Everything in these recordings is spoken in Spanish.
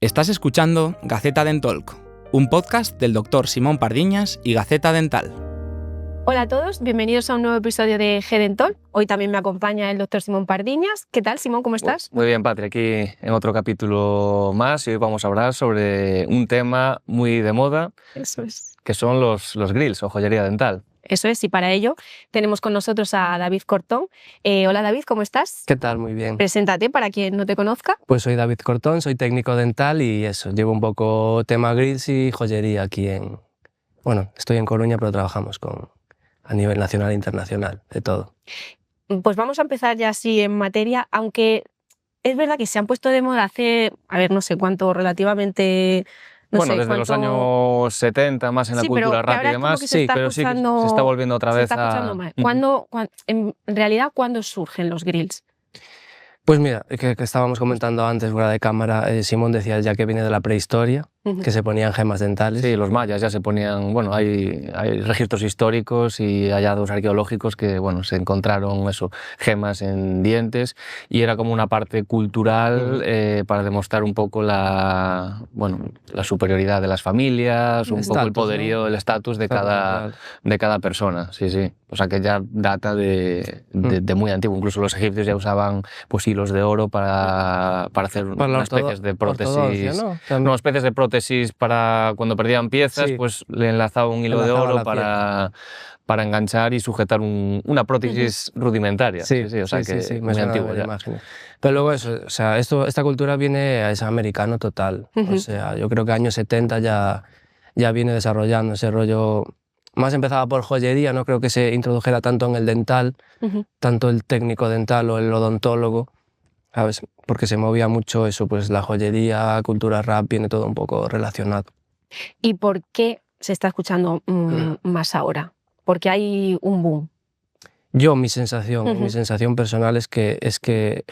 Estás escuchando Gaceta Dentalk, un podcast del Dr. Simón Pardiñas y Gaceta Dental. Hola a todos, bienvenidos a un nuevo episodio de GDental. Hoy también me acompaña el Dr. Simón Pardiñas. ¿Qué tal, Simón? ¿Cómo estás? Muy bien, Patri, aquí en otro capítulo más y hoy vamos a hablar sobre un tema muy de moda. Eso es. Que son los grills o joyería dental. Eso es, y para ello tenemos con nosotros a David Cortón. Hola David, ¿cómo estás? ¿Qué tal? Muy bien. Preséntate para quien no te conozca. Pues soy David Cortón, soy técnico dental y eso, llevo un poco tema grills y joyería aquí Bueno, estoy en Coruña, pero trabajamos a nivel nacional e internacional, de todo. Pues vamos a empezar ya así en materia, aunque es verdad que se han puesto de moda hace, no sé cuánto, relativamente... Desde los años 70, más en la cultura rap y demás, sí, pero sí que se está volviendo otra vez a... En realidad, ¿cuándo surgen los grills? Pues mira, que estábamos comentando antes fuera de cámara, Simón decía ya que viene de la prehistoria, que se ponían gemas dentales. Sí, los mayas ya se ponían, hay registros históricos y hallazgos arqueológicos que, se encontraron gemas en dientes y era como una parte cultural para demostrar un poco la superioridad de las familias, un poco el poderío, el estatus de cada persona, sí. O sea que ya data de muy antiguo, incluso los egipcios ya usaban pues hilos de oro para hacer unas especies de prótesis, ¿no? Especies de prótesis para cuando perdían piezas, pues le enlazaban un hilo de oro para enganchar y sujetar una prótesis rudimentaria. Sí, o sea que muy antiguo ya. Pero luego esta cultura es americano total. O sea, yo creo que años 70 ya viene desarrollando ese rollo. Más empezaba por joyería, no creo que se introdujera tanto en el dental, tanto el técnico dental o el odontólogo, ¿sabes? Porque se movía mucho eso, pues la joyería, cultura rap, viene todo un poco relacionado. ¿Y por qué se está escuchando más ahora? Porque hay un boom. Mi sensación personal es que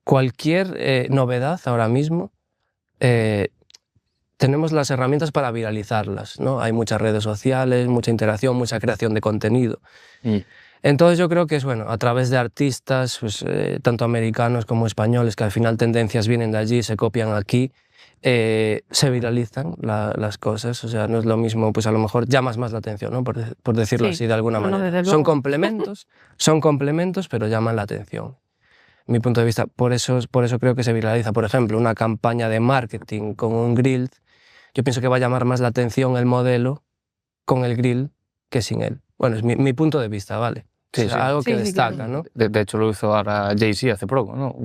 cualquier novedad ahora mismo tenemos las herramientas para viralizarlas, ¿no? Hay muchas redes sociales, mucha interacción, mucha creación de contenido. Entonces yo creo que es a través de artistas, pues, tanto americanos como españoles, que al final tendencias vienen de allí, se copian aquí, se viralizan las cosas. O sea, no es lo mismo, pues a lo mejor llamas más la atención, ¿no? Por decirlo así de alguna manera. Son complementos, pero llaman la atención. Mi punto de vista, por eso creo que se viraliza. Por ejemplo, una campaña de marketing con un grill, yo pienso que va a llamar más la atención el modelo con el grill que sin él. Bueno, es mi punto de vista, ¿vale? Sí, algo que destaca, claro. ¿no? De hecho lo hizo ahora Jay-Z hace poco, ¿no?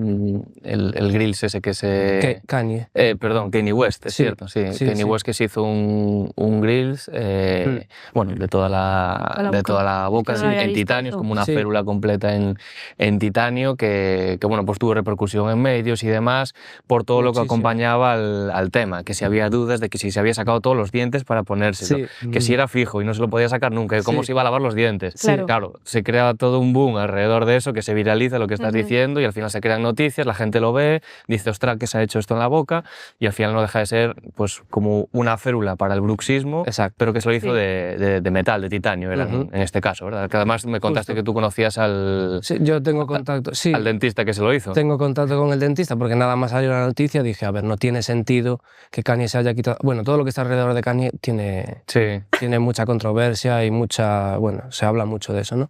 El grills ese que se... Kanye. Kanye West, es cierto, sí. Kanye West que se hizo un grills, de toda la boca en titanio, es como una férula completa en titanio que pues tuvo repercusión en medios y demás por todo lo que acompañaba al tema, que si había dudas de que si se había sacado todos los dientes para ponérselo, que si era fijo y no se lo podía sacar nunca, cómo se iba a lavar los dientes. Claro, se crea todo un boom alrededor de eso, que se viraliza lo que estás diciendo y al final se crean noticias, la gente lo ve, dice, ostras, que se ha hecho esto en la boca y al final no deja de ser pues como una férula para el bruxismo, pero que se lo hizo de metal, de titanio, en este caso, ¿verdad? Que además me contaste que tú conocías yo tengo contacto, al dentista que se lo hizo. Tengo contacto con el dentista porque nada más salió la noticia dije, a ver, no tiene sentido que Kanye se haya quitado... Bueno, todo lo que está alrededor de Kanye tiene mucha controversia y se habla mucho de eso, ¿no?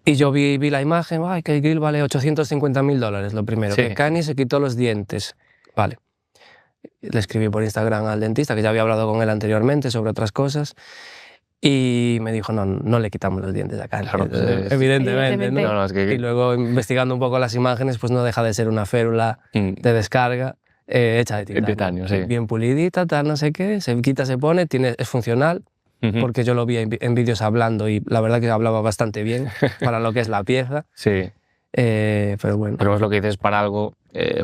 Y yo vi la imagen, que el grill vale $850.000, lo primero, que Kanye se quitó los dientes. Vale. Le escribí por Instagram al dentista, que ya había hablado con él anteriormente sobre otras cosas, y me dijo, no le quitamos los dientes a Kanye. Claro, evidentemente, ¿no? No, es que... Y luego, investigando un poco las imágenes, pues no deja de ser una férula de descarga hecha de titanio. Bien pulidita, tal, no sé qué, se quita, se pone, es funcional. Porque yo lo vi en vídeos hablando y la verdad que hablaba bastante bien para lo que es la pieza. Pero bueno. Pero es lo que dices para algo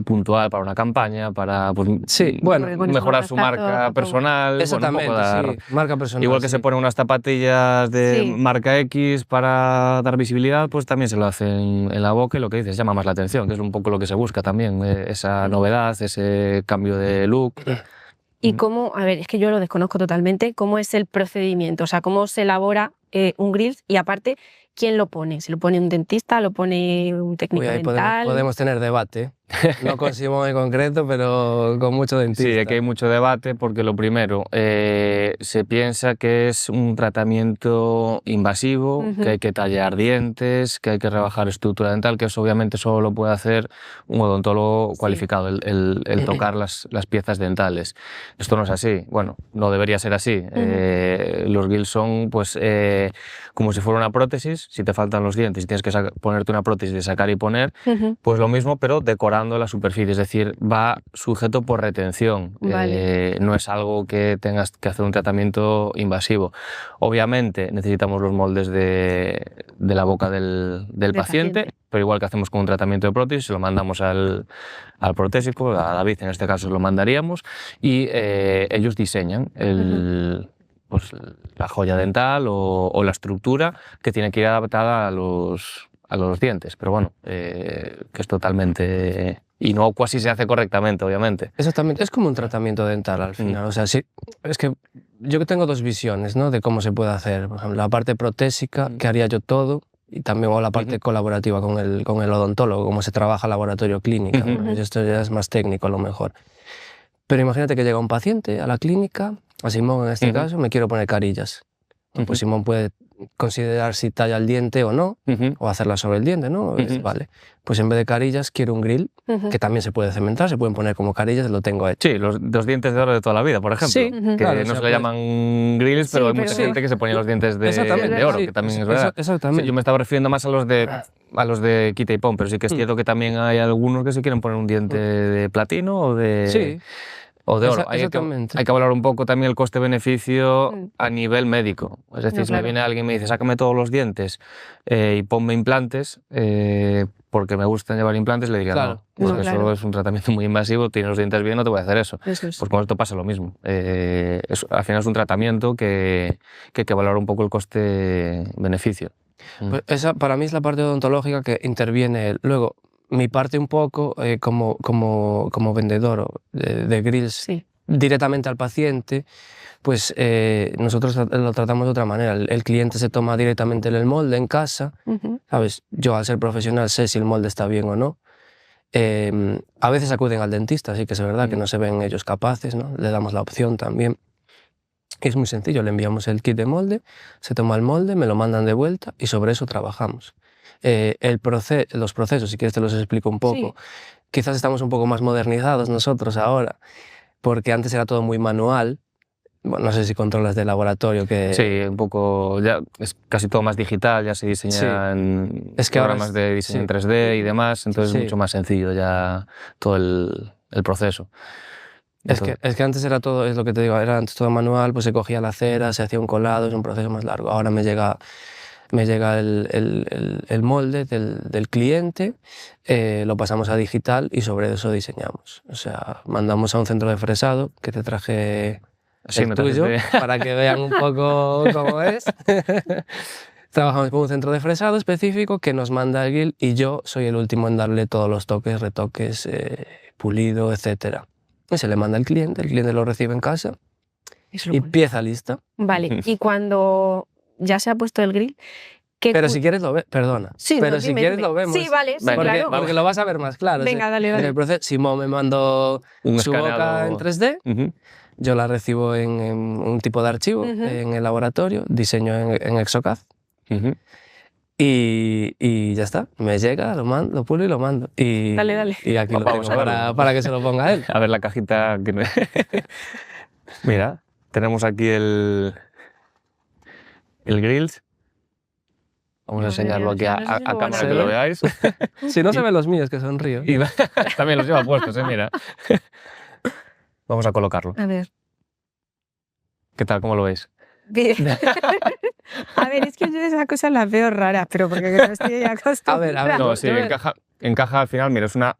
puntual, para una campaña, para mejorar su marca personal. Exactamente, marca personal. Igual que se ponen unas zapatillas de marca X para dar visibilidad, pues también se lo hacen en la boca y lo que dices llama más la atención, que es un poco lo que se busca también, esa novedad, ese cambio de look. ¿Y cómo, es que yo lo desconozco totalmente, cómo es el procedimiento? O sea, cómo se elabora un grills y aparte, ¿quién lo pone? ¿Se lo pone un dentista? ¿Lo pone un técnico dental? Podemos tener debate, No con Simón en concreto, pero con mucho dentista. Sí, aquí hay mucho debate porque lo primero, se piensa que es un tratamiento invasivo, que hay que tallar dientes, que hay que rebajar estructura dental, que eso obviamente solo lo puede hacer un odontólogo cualificado, el tocar las piezas dentales. Esto no es así, bueno, no debería ser así. Los grills son pues como si fuera una prótesis, si te faltan los dientes y tienes que ponerte una prótesis de sacar y poner, pues lo mismo, pero decorando la superficie, es decir, va sujeto por retención. Vale. No es algo que tengas que hacer un tratamiento invasivo. Obviamente necesitamos los moldes de la boca del paciente, pero igual que hacemos con un tratamiento de prótesis, se lo mandamos al protésico, a David en este caso lo mandaríamos, y ellos diseñan pues, la joya dental o la estructura que tiene que ir adaptada a los dientes, pero bueno, que es totalmente inocua si se hace correctamente, obviamente. Exactamente, es como un tratamiento dental al final. O sea, sí, es que yo tengo dos visiones, ¿no?, de cómo se puede hacer. Por ejemplo, la parte protésica, que haría yo todo, y también la parte colaborativa con el odontólogo, cómo se trabaja el laboratorio clínica. ¿No? Esto ya es más técnico a lo mejor. Pero imagínate que llega un paciente a la clínica, a Simón en este caso, me quiero poner carillas. Pues Simón puede considerar si talla el diente o no, o hacerla sobre el diente, ¿no? Vale. Pues en vez de carillas quiero un grill, que también se puede cementar, se pueden poner como carillas, lo tengo hecho. Sí, los dientes de oro de toda la vida, por ejemplo. Sí, que claro, no se le llaman grills, pero hay mucha gente que se ponía los dientes de oro, que también es verdad. Exactamente. Sí, yo me estaba refiriendo más a los de quita y pon, pero sí que es cierto que también hay algunos que se quieren poner un diente de platino o de... Sí. O de oro. Hay que valorar un poco también el coste-beneficio a nivel médico. Es decir, si me viene alguien y me dice, sácame todos los dientes y ponme implantes, porque me gustan llevar implantes, le diría no, porque eso es un tratamiento muy invasivo, tienes los dientes bien, no te voy a hacer eso. Pues con esto pasa lo mismo. Al final es un tratamiento que hay que valorar un poco el coste-beneficio. Pues esa para mí es la parte odontológica que interviene. Luego, mi parte un poco como vendedor de grills directamente al paciente, pues nosotros lo tratamos de otra manera. El cliente se toma directamente el molde en casa, ¿sabes? Yo al ser profesional sé si el molde está bien o no. A veces acuden al dentista, sí que es verdad que no se ven ellos capaces, ¿no? Le damos la opción también. Es muy sencillo, le enviamos el kit de molde, se toma el molde, me lo mandan de vuelta y sobre eso trabajamos. Los procesos, si quieres te los explico un poco. Quizás estamos un poco más modernizados nosotros ahora, porque antes era todo muy manual. Bueno, no sé si controlas de laboratorio que... Sí, un poco, ya es casi todo más digital, ya se diseñan programas de diseño en 3D y demás, entonces es mucho más sencillo ya todo el proceso. Es que antes era todo, es lo que te digo, era antes todo manual, pues se cogía la cera, se hacía un colado, es un proceso más largo. Ahora me llega el molde del cliente, lo pasamos a digital y sobre eso diseñamos. O sea, mandamos a un centro de fresado, que te traje el tuyo, para que vean un poco cómo es. Trabajamos con un centro de fresado específico que nos manda el grill y yo soy el último en darle todos los toques, retoques, pulido, etc. Y se le manda al cliente, el cliente lo recibe en casa y pieza lista. Vale, y cuando ya se ha puesto el grill... Pero si quieres lo ves, perdona. Sí, pero si quieres lo vemos. Sí, vale, sí, claro. Porque lo vas a ver más claro. Venga, dale. En el proceso, Simón me mandó su boca en 3D, yo la recibo en un tipo de archivo en el laboratorio, diseño en Exocad. Y ya está, me llega, lo pulo y lo mando. Dale. Y aquí lo tengo para que se lo ponga él. A ver la cajita. Mira, tenemos aquí el grills. Vamos a enseñarlo aquí a cámara que lo veáis. Si no se ven los míos, que sonrío. Y también los lleva puestos, mira. Vamos a colocarlo. A ver. ¿Qué tal? ¿Cómo lo veis? Bien. A ver, es que yo esa cosa la veo rara, pero porque no estoy acostumbrada. A ver. No, sí, encaja al final, mira, es una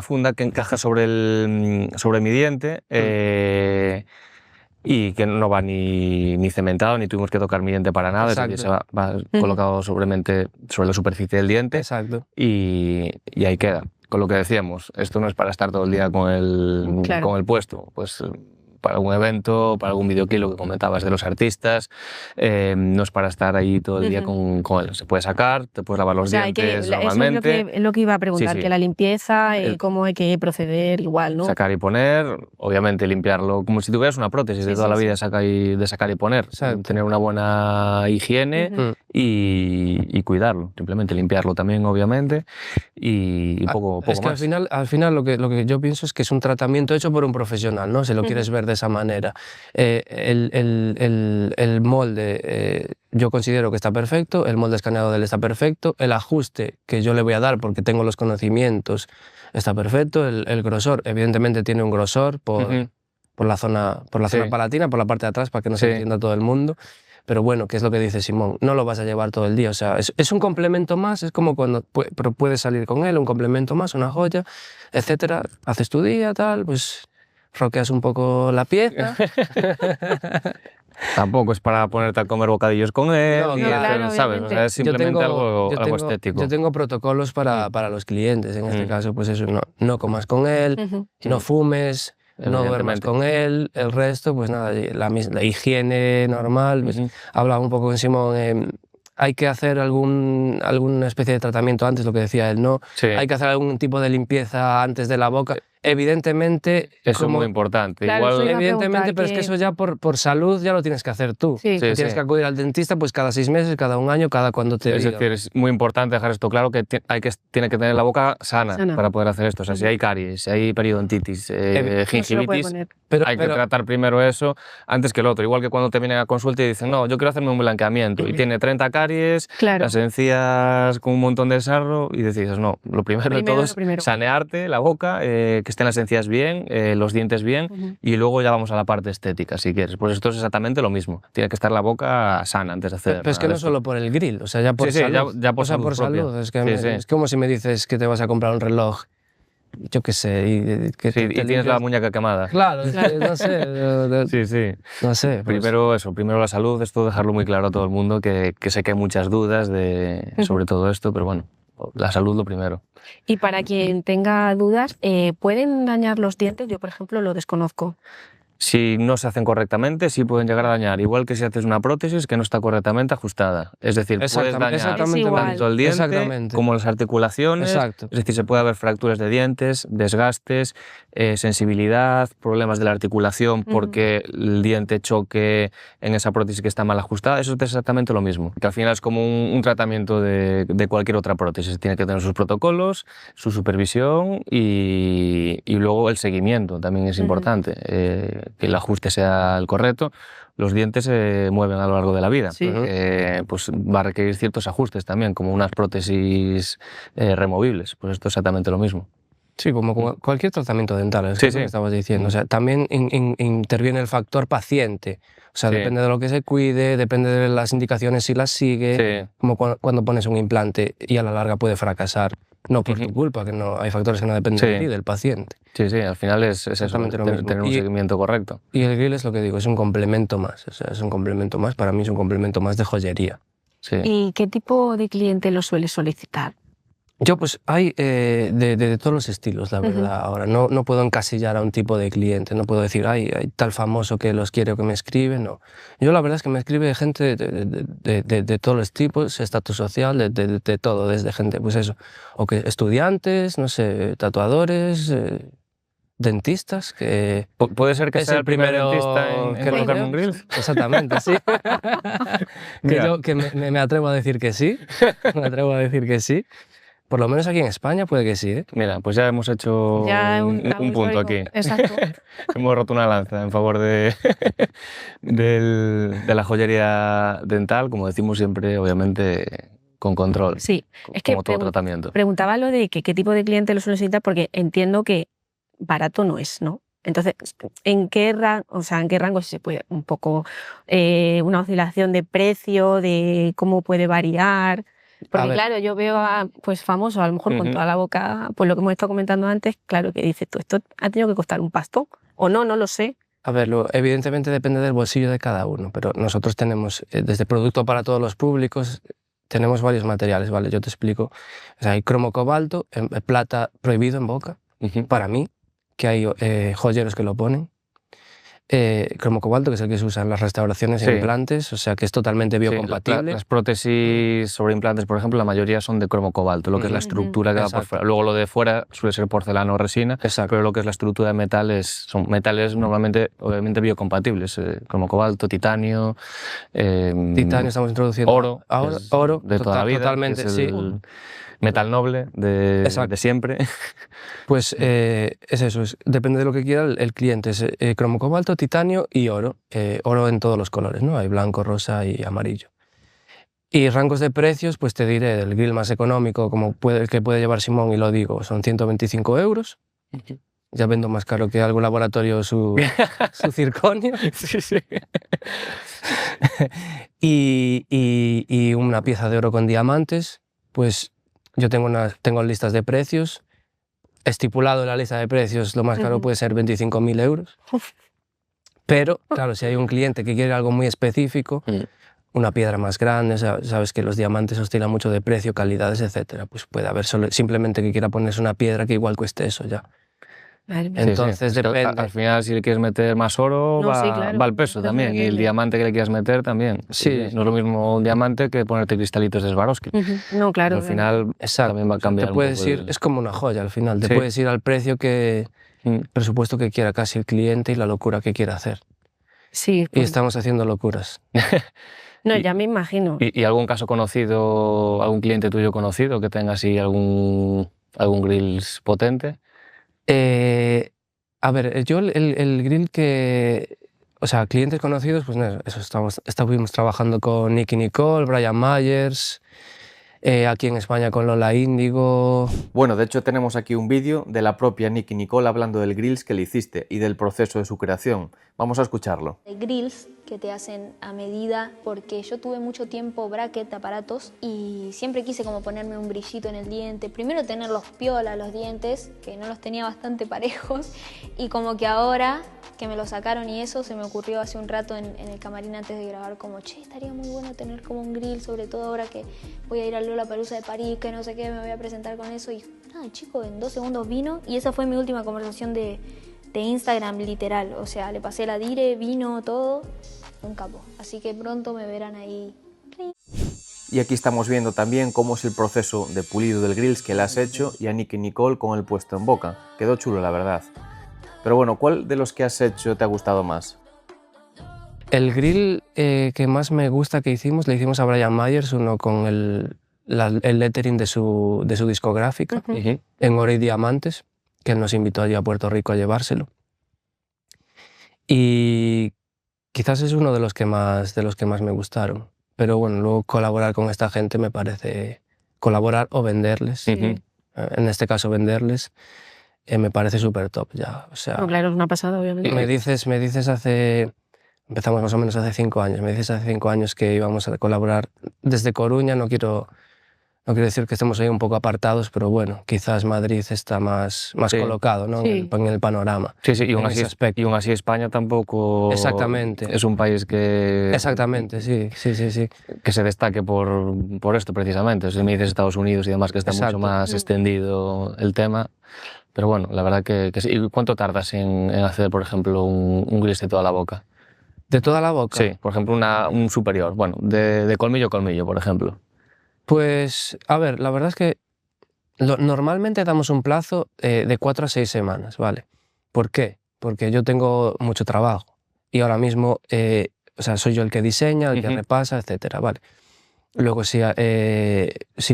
funda que encaja sobre mi diente y que no va ni cementado, ni tuvimos que tocar mi diente para nada, es decir, se va colocado sobre la superficie del diente. Exacto. Y ahí queda. Con lo que decíamos, esto no es para estar todo el día con el puesto, pues para algún evento, para algún videoclip, lo que comentabas de los artistas, no es para estar ahí todo el día con él. Se puede sacar, te puedes lavar los dientes normalmente. Eso es lo que iba a preguntar, que la limpieza, cómo hay que proceder igual, ¿no? Sacar y poner, obviamente limpiarlo como si tuvieras una prótesis de toda la vida de sacar y poner. Tener una buena higiene y cuidarlo, simplemente limpiarlo también, obviamente, y poco es que más. Al final lo que yo pienso es que es un tratamiento hecho por un profesional, ¿no? Si lo quieres ver de esa manera. El molde yo considero que está perfecto, el molde escaneado de él está perfecto, el ajuste que yo le voy a dar porque tengo los conocimientos está perfecto, el grosor evidentemente tiene un grosor por la zona palatina, por la parte de atrás, para que no se entienda todo el mundo. Pero bueno, ¿qué es lo que dice Simón? No lo vas a llevar todo el día, o sea, es un complemento más, es como cuando puedes salir con él, un complemento más, una joya, etcétera. Haces tu día, tal, pues roqueas un poco la pieza. Tampoco es para ponerte a comer bocadillos con él, claro, ¿sabes? O sea, es simplemente algo estético. Yo tengo protocolos para los clientes, en este caso, pues eso, no comas con él, no fumes, no duermas con él, el resto, pues nada, la higiene normal. Pues, hablaba un poco con Simón, hay que hacer alguna especie de tratamiento antes, lo que decía él, ¿no? Hay que hacer algún tipo de limpieza antes de la boca. Evidentemente... Eso es muy importante. Claro, igual, evidentemente, pero es que eso ya por salud ya lo tienes que hacer tú. Tienes que acudir al dentista pues cada 6 meses, cada 1 año, cada cuando te diga. decir, es muy importante dejar esto claro, que tiene que tener la boca sana para poder hacer esto. O sea, si hay caries, si hay periodontitis, gingivitis, hay que tratar primero eso antes que el otro. Igual que cuando te vienen a consulta y dicen, no, yo quiero hacerme un blanqueamiento y tiene 30 caries, las encías con un montón de sarro y dices, no, lo primero de todo es sanearte la boca, que estén las encías bien, los dientes bien y luego ya vamos a la parte estética, si quieres. Pues esto es exactamente lo mismo. Tiene que estar la boca sana antes de hacer. Pero es que no solo por el grill, o sea, ya por salud. Ya por salud. Es que es como si me dices que te vas a comprar un reloj, yo qué sé, y tienes la muñeca quemada. Claro, no sé. No sé. Pues. Primero la salud, esto dejarlo muy claro a todo el mundo, que sé que hay muchas dudas sobre todo esto, pero bueno, la salud lo primero. Y para quien tenga dudas, ¿pueden dañar los dientes? Yo, por ejemplo, lo desconozco. Si no se hacen correctamente, sí pueden llegar a dañar, igual que si haces una prótesis que no está correctamente ajustada. Es decir, puedes dañar tanto el diente como las articulaciones, es decir, se puede haber fracturas de dientes, desgastes, sensibilidad, problemas de la articulación porque el diente choque en esa prótesis que está mal ajustada. Eso es exactamente lo mismo, que al final es como un tratamiento de cualquier otra prótesis. Tiene que tener sus protocolos, su supervisión y luego el seguimiento también es importante. Que el ajuste sea el correcto. Los dientes se mueven a lo largo de la vida. Pues va a requerir ciertos ajustes también, como unas prótesis removibles. Pues esto es exactamente lo mismo. Sí, como cualquier tratamiento dental, es lo que estabas diciendo. O sea, también interviene el factor paciente. O sea, depende de lo que se cuide, depende de las indicaciones si las sigue, como cuando pones un implante y a la larga puede fracasar. No por tu culpa, que no hay factores que no dependen de ti, del paciente. Sí, al final es exactamente lo mismo. Tener un seguimiento correcto. Y el grill es lo que digo, es un complemento más. O sea, es un complemento más, para mí es un complemento más de joyería. ¿Y qué tipo de cliente lo suele solicitar? Yo pues hay de todos los estilos, la verdad, ahora. No puedo encasillar a un tipo de cliente, no puedo decir, hay tal famoso que los quiere o que me escribe, no. Yo la verdad es que me escribe gente de todos los tipos, estatus social, de todo, desde gente, pues eso, o que estudiantes, no sé, tatuadores, dentistas, que... ¿Puede ser que sea el primer dentista en colocarme un grill? Exactamente, sí. que me atrevo a decir que sí, Por lo menos aquí en España puede que sí, ¿eh? Mira, pues ya hemos hecho un punto aquí. Exacto. Hemos roto una lanza en favor de la joyería dental, como decimos siempre, obviamente con control. Sí, es que como todo tratamiento. Preguntaba lo de qué tipo de cliente lo suele solicitar, porque entiendo que barato no es, ¿no? Entonces, ¿en qué rango se puede un poco una oscilación de precio, de cómo puede variar? Porque claro, yo veo a famosos, a lo mejor con toda la boca, pues lo que hemos estado comentando antes, claro que dices tú, esto ha tenido que costar un pastón, o no lo sé. A ver, evidentemente depende del bolsillo de cada uno, pero nosotros tenemos, desde producto para todos los públicos, tenemos varios materiales, ¿vale? Yo te explico. O sea, hay cromo cobalto, plata prohibido en boca, para mí, que hay joyeros que lo ponen. cromo cobalto, que es el que se usa en las restauraciones e implantes, o sea que es totalmente biocompatible. Las prótesis sobre implantes, por ejemplo, la mayoría son de cromo cobalto, lo que es la estructura que va por fuera. Luego lo de fuera suele ser porcelana o resina, pero lo que es la estructura de metales son metales normalmente, obviamente, biocompatibles. Cromo cobalto, titanio. Titanio estamos introduciendo. Oro de toda la vida. Totalmente, es el metal noble de siempre. Pues es eso, depende de lo que quiera el cliente. Es cromo cobalto, titanio y oro. Oro en todos los colores, ¿no? Hay blanco, rosa y amarillo. Y rangos de precios, pues te diré, el grill más económico, como el que puede llevar Simón, y lo digo, son 125 euros. Ya vendo más caro que algún laboratorio su circonio. Sí. Y una pieza de oro con diamantes, pues yo tengo listas de precios. Estipulado en la lista de precios, lo más caro puede ser 25.000 euros. Pero, claro, si hay un cliente que quiere algo muy específico, una piedra más grande, sabes que los diamantes oscilan mucho de precio, calidades, etc. Pues puede haber simplemente que quiera ponerse una piedra que igual cueste eso ya. Entonces depende. Al final, si le quieres meter más oro, va el peso también. Y el diamante que le quieras meter también. Sí. No es lo mismo un diamante que ponerte cristalitos de Swarovski. No, claro. Al final también va a cambiar. Te puedes ir, es como una joya al final. Te puedes ir al precio presupuesto que quiera casi el cliente y la locura que quiera hacer. Sí. Y estamos haciendo locuras. No, ya me imagino. ¿Y algún caso conocido, algún cliente tuyo conocido que tenga así algún grills potente? A ver, yo el grill que... O sea, clientes conocidos, pues eso, estuvimos trabajando con Nicky Nicole, Brian Myers, aquí en España con Lola Índigo. Bueno, de hecho tenemos aquí un vídeo de la propia Nicky Nicole hablando del grills que le hiciste y del proceso de su creación. Vamos a escucharlo. Hay grills que te hacen a medida, porque yo tuve mucho tiempo bracket, aparatos, y siempre quise como ponerme un brillito en el diente. Primero tenerlos piola los dientes, que no los tenía bastante parejos, y como que ahora que me lo sacaron y eso, se me ocurrió hace un rato en el camarín antes de grabar como, che, estaría muy bueno tener como un grill, sobre todo ahora que voy a ir al Lollapalooza de París, que no sé qué, me voy a presentar con eso. Y nada, chico, en 2 segundos vino, y esa fue mi última conversación de Instagram, literal. O sea, le pasé la dire, vino, todo, un capo. Así que pronto me verán ahí. Y aquí estamos viendo también cómo es el proceso de pulido del grills que le has hecho y a Nicky Nicole con el puesto en boca. Quedó chulo, la verdad. Pero bueno, ¿cuál de los que has hecho te ha gustado más? El grill que más me gusta que hicimos, le hicimos a Brian Myers, uno con el lettering de su discográfica, en oro y diamantes, que él nos invitó allí a Puerto Rico a llevárselo. Y quizás es uno de los que más me gustaron. Pero bueno, luego colaborar con esta gente me parece... Colaborar o venderles, en este caso venderles, me parece súper top ya. O sea, no, claro, es una pasada, obviamente. Me dices hace... Empezamos más o menos hace 5 años. Me dices hace 5 años que íbamos a colaborar desde Coruña. No quiero decir que estemos ahí un poco apartados, pero bueno, quizás Madrid está más colocado, ¿no? En el panorama. Sí, y aún así España tampoco es un país que... Exactamente, sí. Que se destaque por esto precisamente. Si me dices Estados Unidos y demás, que está mucho más extendido el tema. Pero bueno, la verdad que sí. ¿Y cuánto tardas en hacer, por ejemplo, un grills de toda la boca? ¿De toda la boca? Sí, por ejemplo, un superior. Bueno, de colmillo a colmillo, por ejemplo. Pues, a ver, la verdad es que normalmente damos un plazo de 4 a 6 semanas, ¿vale? ¿Por qué? Porque yo tengo mucho trabajo y ahora mismo, o sea, soy yo el que diseña, el que repasa, etcétera, ¿vale? Luego, si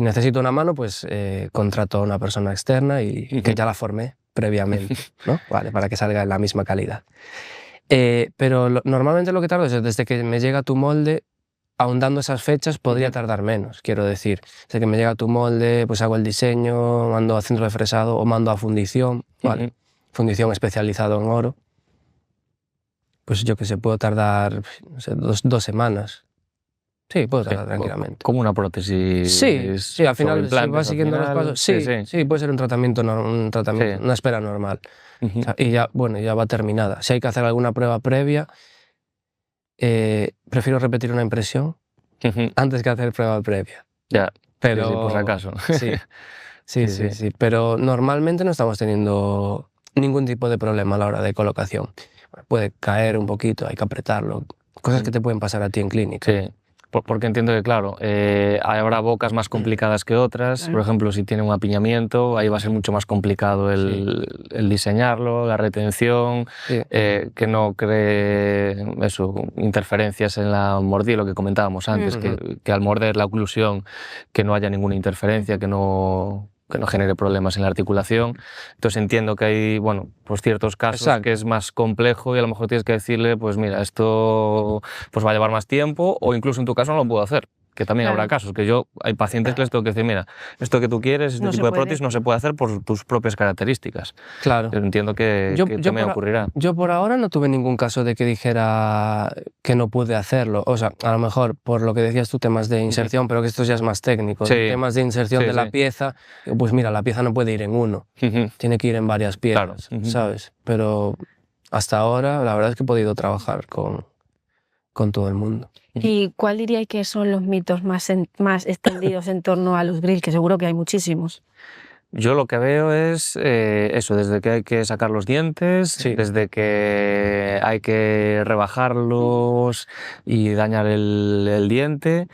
necesito una mano, pues contrato a una persona externa y que ya la formé previamente, ¿no? Vale, para que salga en la misma calidad. Pero normalmente lo que tardo es desde que me llega tu molde. Aun dando esas fechas podría tardar menos, quiero decir. Desde que me llega tu molde, pues hago el diseño, mando a centro de fresado o mando a fundición, ¿vale? Fundición especializado en oro. Pues yo que sé, puedo tardar, no sé, 2 semanas. Sí, puedo tardar tranquilamente. Como una prótesis. Sí, al final, si vas siguiendo los pasos, sí, puede ser un tratamiento, una espera normal. O sea, y ya, bueno, ya va terminada. Si hay que hacer alguna prueba previa, prefiero repetir una impresión antes que hacer prueba previa. Ya, pero sí, por si acaso. Sí. Pero normalmente no estamos teniendo ningún tipo de problema a la hora de colocación. puede caer un poquito, hay que apretarlo. Cosas que te pueden pasar a ti en clínica. Sí. Porque entiendo que, claro, habrá bocas más complicadas que otras. Por ejemplo, si tiene un apiñamiento, ahí va a ser mucho más complicado el diseñarlo, la retención, que no cree interferencias en la mordida, lo que comentábamos antes, que al morder la oclusión, que no haya ninguna interferencia, que no genere problemas en la articulación. Entonces entiendo que hay, bueno, pues ciertos casos que es más complejo y a lo mejor tienes que decirle, pues mira, esto pues va a llevar más tiempo, o incluso en tu caso no lo puedo hacer. Que también habrá casos, que hay pacientes que les tengo que decir, mira, esto que tú quieres, este tipo de prótesis no se puede hacer por tus propias características. Claro. Pero entiendo que me ocurrirá. Yo por ahora no tuve ningún caso de que dijera que no pude hacerlo. O sea, a lo mejor por lo que decías tú, temas de inserción, pero que esto ya es más técnico. Temas de inserción de la pieza, pues mira, la pieza no puede ir en uno, tiene que ir en varias piezas, ¿sabes? Pero hasta ahora la verdad es que he podido trabajar con todo el mundo. ¿Y cuál diríais que son los mitos más extendidos en torno a los grills? Que seguro que hay muchísimos. Yo lo que veo es eso, desde que hay que sacar los dientes, desde que hay que rebajarlos y dañar el diente,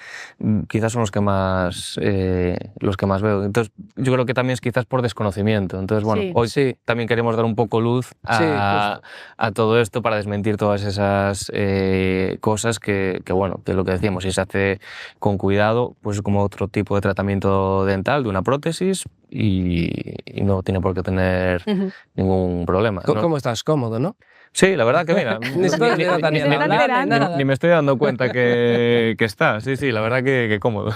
quizás son los que más veo. Entonces, yo creo que también es quizás por desconocimiento. Entonces, bueno, hoy también queremos dar un poco luz a todo esto para desmentir todas esas cosas que, bueno, que es lo que decíamos, si se hace con cuidado, pues como otro tipo de tratamiento dental, de una prótesis, y no tiene por qué tener ningún problema. ¿Cómo estás? Cómodo, ¿no? Sí, la verdad que mira, ni me estoy dando cuenta que está. Sí, la verdad que cómodo.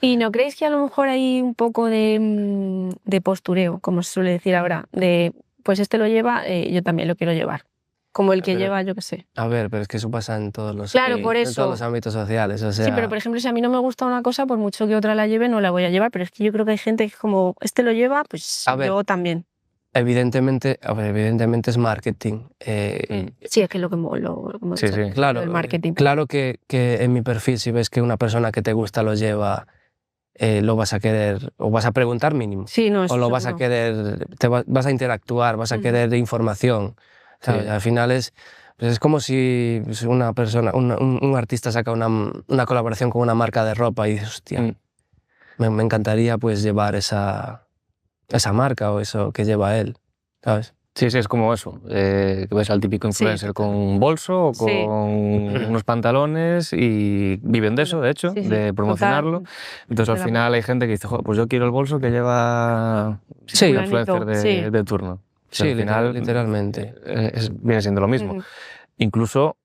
¿Y no creéis que a lo mejor hay un poco de postureo, como se suele decir ahora? De, pues este lo lleva, yo también lo quiero llevar. Como el que lleva, yo qué sé. A ver, pero es que eso pasa en todos los, por eso. En todos los ámbitos sociales. O sea... Sí, pero por ejemplo, si a mí no me gusta una cosa, por mucho que otra la lleve, no la voy a llevar. Pero es que yo creo que hay gente que como, este lo lleva, pues yo también. Evidentemente es marketing. Sí, es que lo que claro, el marketing. Claro que en mi perfil, si ves que una persona que te gusta lo lleva, lo vas a querer, o vas a preguntar mínimo. Sí, no, o lo vas a querer, vas a interactuar, vas a querer información. Al final es como si una persona, un artista saca una colaboración con una marca de ropa y dices, hostia, me encantaría pues llevar esa marca o eso que lleva él, ¿sabes? Sí, es como eso, que ves al típico influencer con un bolso o con unos pantalones y viven de eso, de hecho, de promocionarlo. Entonces al final hay gente que dice, pues yo quiero el bolso que lleva el influencer de turno. Sí, al final, literalmente. Viene siendo lo mismo. Incluso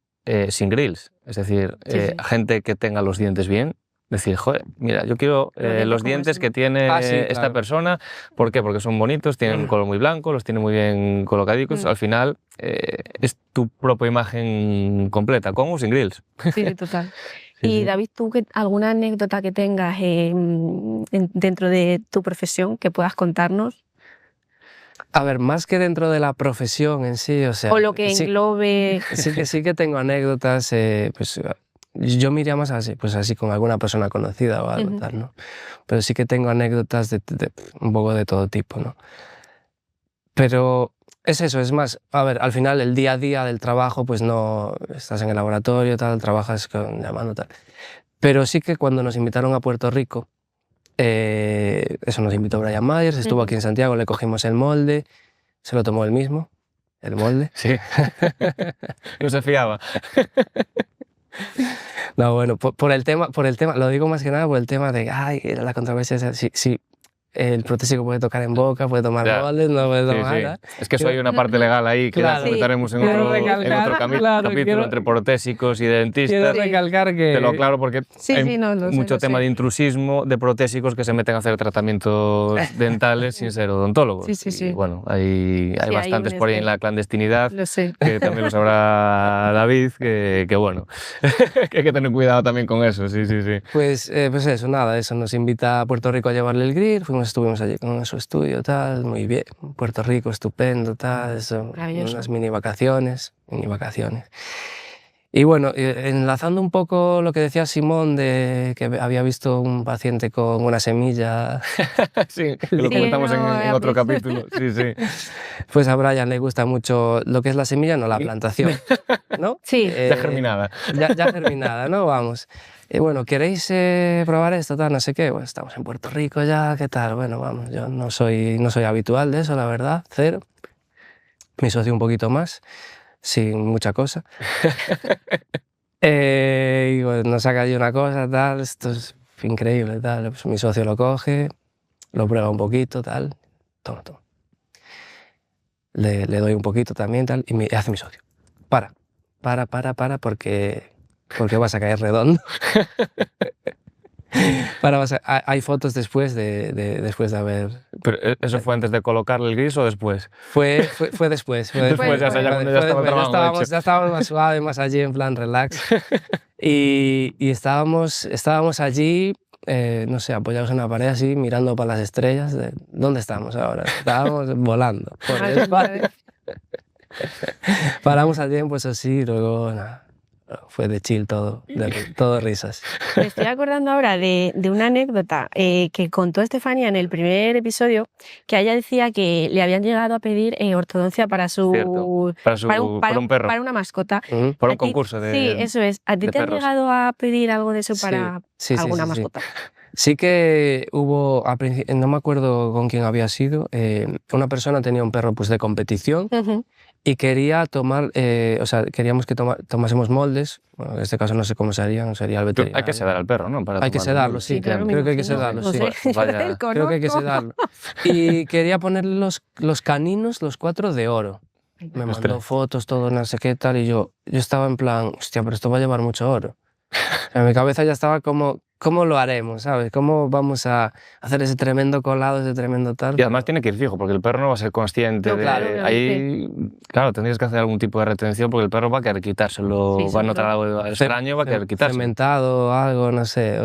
sin grills, es decir, gente que tenga los dientes bien, decir, joder, mira, yo quiero los dientes que tiene esta persona. ¿Por qué? Porque son bonitos, tienen un color muy blanco, los tiene muy bien colocadicos. Al final es tu propia imagen completa, con o sin grills. Sí, total. Y David, ¿tú alguna anécdota que tengas dentro de tu profesión que puedas contarnos? A ver, más que dentro de la profesión en sí, o sea... O lo que englobe... Sí que tengo anécdotas, pues yo me iría más así, pues así con alguna persona conocida o algo tal, ¿no? Pero sí que tengo anécdotas de un poco de todo tipo, ¿no? Pero es eso, es más, a ver, al final el día a día del trabajo, pues no estás en el laboratorio, tal, trabajas llamando tal. Pero sí que cuando nos invitaron a Puerto Rico, eso nos invitó Brian Myers, estuvo aquí en Santiago, le cogimos el molde, se lo tomó él mismo, el molde. Sí, no se fiaba. No, bueno, por el tema, lo digo más que nada por el tema de, la controversia, si el protésico puede tocar en boca, puede tomar moldes, no puede tomar... Sí. Es que eso hay una parte legal ahí que la comentaremos en otro capítulo entre protésicos y dentistas. Quiero recalcar que... Te lo aclaro porque hay mucho tema de intrusismo de protésicos que se meten a hacer tratamientos dentales sin ser odontólogos. Sí. Y bueno, hay bastantes por ahí en la clandestinidad, lo sé. que también lo sabrá David, que bueno, que hay que tener cuidado también con eso, sí. Pues eso, nada, eso nos invita a Puerto Rico a llevarle el grill, estuvimos allí con su estudio, tal, muy bien, Puerto Rico, estupendo, tal, eso, unas mini vacaciones. Y bueno, enlazando un poco lo que decía Simón de que había visto un paciente con una semilla. Sí, que lo comentamos en otro capítulo. Sí, sí. Pues a Brian le gusta mucho lo que es la semilla, no la plantación, ¿no? Sí. Ya germinada. Ya germinada, ¿no? Vamos. Bueno, ¿queréis probar esto? Tal, no sé qué. Bueno, estamos en Puerto Rico ya, ¿qué tal? Bueno, vamos, yo no soy habitual de eso, la verdad, cero. Mi socio un poquito más, sin mucha cosa. Y bueno, nos saca allí una cosa, tal, esto es increíble, tal. Pues mi socio lo coge, lo prueba un poquito, tal, toma. Le doy un poquito también, tal, y me hace mi socio. Para, porque vas a caer redondo. Hay fotos después de haber... ¿Pero eso fue antes de colocarle el gris o después? Fue después. Después, ya cuando ya estaba el trabajo hecho. Ya estábamos más suaves, más allí, en plan relax. y estábamos allí, no sé, apoyados en una pared así, mirando para las estrellas. ¿Dónde estamos ahora? Estábamos volando por el espacio. Paramos al tiempo, eso sí, luego nada. Fue de chill todo risas. Me estoy acordando ahora de una anécdota que contó Estefanía en el primer episodio, que ella decía que le habían llegado a pedir ortodoncia para un perro. Para una mascota. Por un concurso de Sí, eso es. ¿A ti te han llegado a pedir algo de eso para alguna mascota? Sí que hubo, no me acuerdo con quién había sido, una persona tenía un perro pues, de competición. Y quería queríamos que tomásemos moldes. Bueno, en este caso no sé cómo se harían, sería el veterinario. Hay que sedar al perro, ¿no? Hay que sedarlo, sí. Claro, creo que hay que sedarlo, sí. Creo que hay que sedarlo. Y quería poner los caninos, los 4 de oro. Me mandó fotos, todo, no sé qué tal, y yo estaba en plan, hostia, pero esto va a llevar mucho oro. En mi cabeza ya estaba como, ¿cómo lo haremos? ¿Sabes? ¿Cómo vamos a hacer ese tremendo colado, ese tremendo tal? Y además tiene que ir fijo, porque el perro no va a ser consciente de... Ahí, claro, tendrías que hacer algún tipo de retención, porque el perro va a querer quitárselo, va a notar algo extraño, va a querer quitárselo. Cementado, algo, no sé.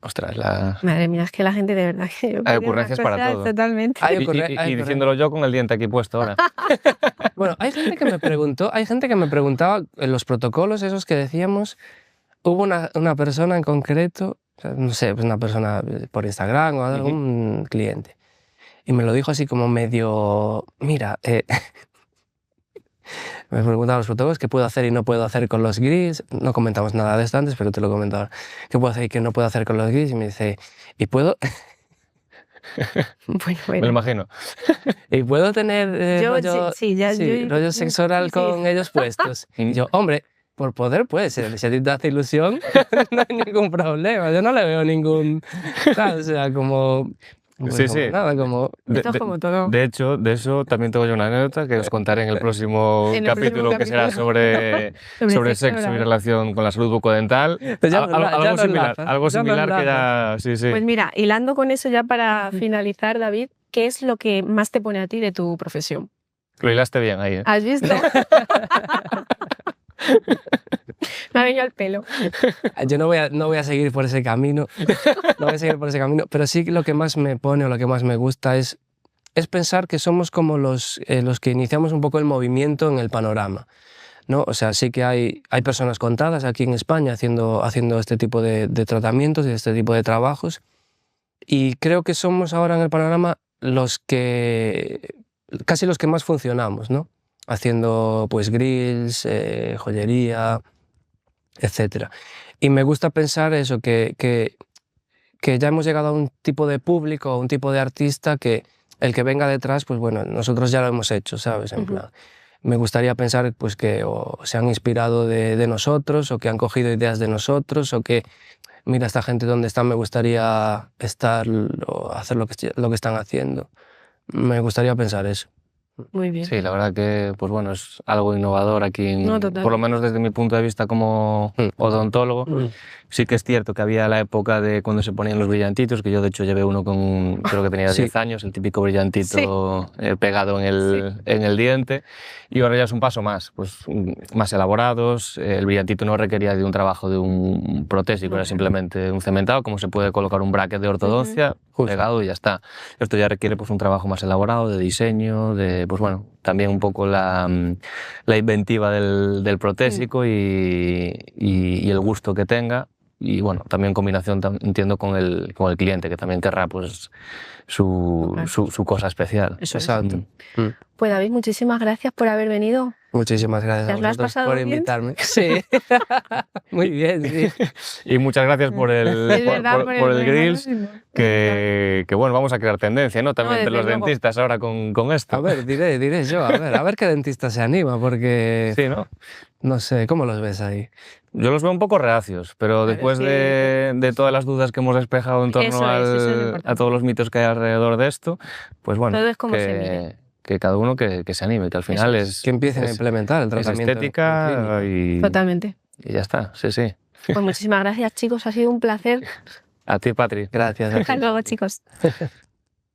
Ostras, Madre mía, es que la gente de verdad que... Hay ocurrencias para todo. Totalmente. Y diciéndolo yo con el diente aquí puesto ahora. Bueno, hay gente que me preguntaba en los protocolos esos que decíamos. Hubo una persona en concreto, no sé, pues una persona por Instagram o algún cliente, y me lo dijo así como medio, mira, me preguntaba los protocolos qué puedo hacer y no puedo hacer con los gris, no comentamos nada de esto antes, pero te lo comento ahora, qué puedo hacer y qué no puedo hacer con los gris, y me dice, ¿y puedo...? Bueno. Me lo imagino. ¿Y puedo tener rollo sexo oral con ellos puestos? Y yo, hombre... Por poder puede ser, si a ti te hace ilusión, no hay ningún problema, yo no le veo ningún... O sea, como... Sí. Nada, como... Esto es como todo. De hecho, de eso también tengo yo una anécdota que os contaré en el próximo capítulo, que será sobre sexo y relación con la salud bucodental. Algo similar que ya... Sí. Pues mira, hilando con eso ya para finalizar, David, ¿qué es lo que más te pone a ti de tu profesión? Lo hilaste bien ahí, ¿eh? ¿Has visto? Me ha venido al pelo. Yo no voy a seguir por ese camino, pero sí lo que más me pone o lo que más me gusta es pensar que somos como los que iniciamos un poco el movimiento en el panorama, ¿no? O sea, sí que hay personas contadas aquí en España haciendo este tipo de tratamientos y este tipo de trabajos, y creo que somos ahora en el panorama casi los que más funcionamos, ¿no? Haciendo pues grills, joyería, etc. Y me gusta pensar eso, que ya hemos llegado a un tipo de público, a un tipo de artista que el que venga detrás, pues bueno, nosotros ya lo hemos hecho, ¿sabes? En plan, me gustaría pensar pues que o se han inspirado de nosotros, o que han cogido ideas de nosotros, o que mira, esta gente donde está, me gustaría estar o hacer lo que están haciendo. Me gustaría pensar eso. Muy bien. Sí, la verdad que pues bueno, es algo innovador aquí, por lo menos desde mi punto de vista como odontólogo. Sí que es cierto que había la época de cuando se ponían los brillantitos, que yo de hecho llevé uno creo que tenía 10 años, el típico brillantito pegado en el diente, y ahora ya es un paso más, pues más elaborados. El brillantito no requería de un trabajo de un protésico, era simplemente un cementado, como se puede colocar un bracket de ortodoncia, pegado y ya está. Esto ya requiere pues un trabajo más elaborado de diseño, de pues bueno, también un poco la inventiva del protésico y el gusto que tenga. Y bueno, también en combinación, entiendo, con el cliente, que también querrá pues su cosa especial. Eso es. Exacto. Pues David, muchísimas gracias por haber venido. Muchísimas gracias a vosotros por invitarme. Sí, muy bien, sí. Y muchas gracias por el Grills, que bueno, vamos a crear tendencia, ¿no? También entre los dentistas ahora con esto. A ver, diré yo, a ver qué dentista se anima, porque... Sí, ¿no? No sé, ¿cómo los ves ahí? Yo los veo un poco reacios, pero después de todas las dudas que hemos despejado en torno a todos los mitos que hay alrededor de esto, pues bueno, todo es como se mire. Que cada uno que se anime, que al final que empiecen a implementar el tratamiento. Es estética Totalmente. Y ya está, sí. Pues muchísimas gracias, chicos, ha sido un placer. A ti, Patri. Gracias. Hasta luego, chicos.